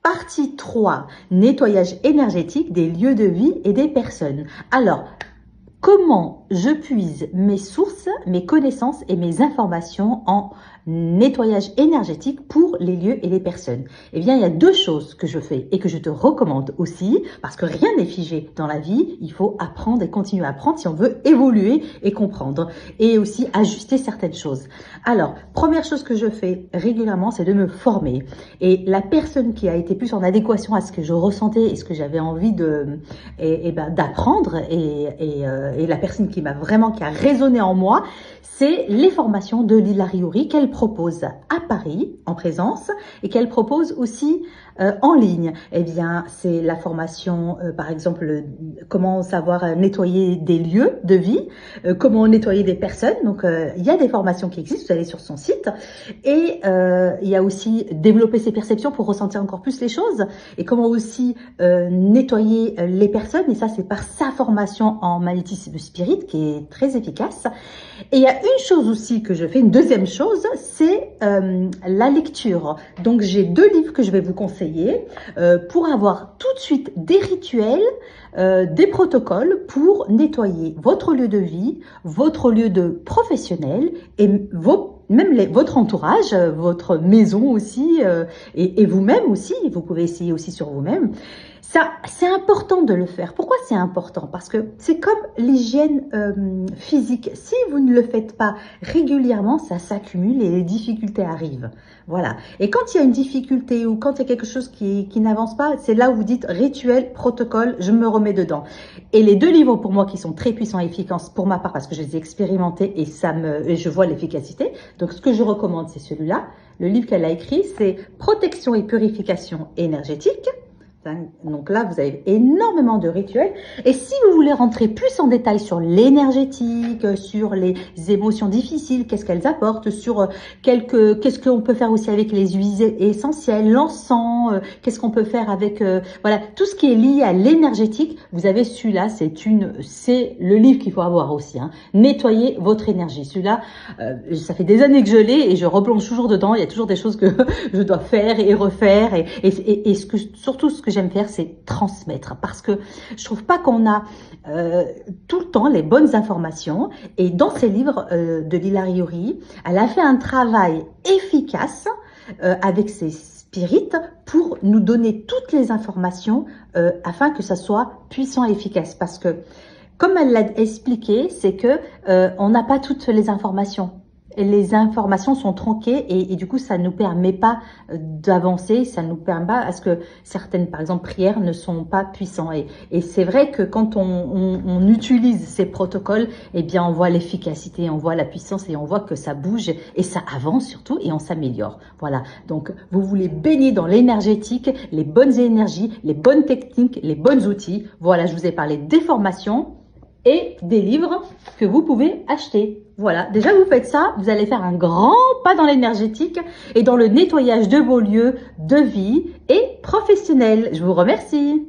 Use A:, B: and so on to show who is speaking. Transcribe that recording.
A: Partie 3, nettoyage énergétique des lieux de vie et des personnes. Alors, comment je puise mes sources, mes connaissances et mes informations en nettoyage énergétique pour les lieux et les personnes? Eh bien, il y a deux choses que je fais et que je te recommande aussi, parce que rien n'est figé dans la vie. Il faut apprendre et continuer à apprendre si on veut évoluer et comprendre, et aussi ajuster certaines choses. Alors, première chose que je fais régulièrement, c'est de me former. Et la personne qui a été plus en adéquation à ce que je ressentais et ce que j'avais envie d'apprendre, et la personne qui a résonné en moi, c'est les formations de Lila Riori qu'elle propose à Paris en présence et qu'elle propose aussi en ligne. Eh bien, c'est la formation, par exemple, comment savoir nettoyer des lieux de vie, comment nettoyer des personnes. Donc, il y a des formations qui existent, vous allez sur son site. Et il y a aussi développer ses perceptions pour ressentir encore plus les choses, et comment aussi nettoyer les personnes. Et ça, c'est par sa formation en magnétisme spirit qui est très efficace. Et il y a une chose aussi que je fais, une deuxième chose, c'est la lecture. Donc, j'ai deux livres que je vais vous conseiller pour avoir tout de suite des rituels, des protocoles pour nettoyer votre lieu de vie, votre lieu de professionnel et votre entourage, votre maison aussi, et vous-même aussi. Vous pouvez essayer aussi sur vous-même. Ça, c'est important de le faire. Pourquoi c'est important? Parce que c'est comme l'hygiène physique. Si vous ne le faites pas régulièrement, ça s'accumule et les difficultés arrivent. Voilà. Et quand il y a une difficulté ou quand il y a quelque chose qui n'avance pas, c'est là où vous dites rituel, protocole, je me remets dedans. Et les deux livres pour moi qui sont très puissants et efficaces pour ma part, parce que je les ai expérimentés et je vois l'efficacité. Donc, ce que je recommande, c'est celui-là. Le livre qu'elle a écrit, c'est Protection et purification énergétique. Donc là, vous avez énormément de rituels. Et si vous voulez rentrer plus en détail sur l'énergétique, sur les émotions difficiles, qu'est-ce qu'elles apportent, sur qu'est-ce qu'on peut faire aussi avec les huiles essentielles, l'encens, qu'est-ce qu'on peut faire avec voilà, tout ce qui est lié à l'énergétique, vous avez celui-là, c'est le livre qu'il faut avoir aussi, hein. Nettoyer votre énergie. Celui-là, ça fait des années que je l'ai et je replonge toujours dedans. Il y a toujours des choses que je dois faire et refaire, et surtout ce que j'aime faire, c'est transmettre, parce que je trouve pas qu'on a tout le temps les bonnes informations. Et dans ces livres de Lila Riori, elle a fait un travail efficace avec ses spirites pour nous donner toutes les informations afin que ça soit puissant et efficace. Parce que, comme elle l'a expliqué, c'est que on n'a pas toutes les informations. Les informations sont tronquées et du coup, ça ne nous permet pas d'avancer, ça ne nous permet pas à ce que certaines, par exemple, prières ne sont pas puissantes. Et c'est vrai que quand on utilise ces protocoles, eh bien, on voit l'efficacité, on voit la puissance et on voit que ça bouge et ça avance surtout et on s'améliore. Voilà. Donc, vous voulez baigner dans l'énergétique, les bonnes énergies, les bonnes techniques, les bons outils. Voilà, je vous ai parlé des formations et des livres que vous pouvez acheter. Voilà, déjà vous faites ça, vous allez faire un grand pas dans l'énergétique et dans le nettoyage de vos lieux de vie et professionnels. Je vous remercie.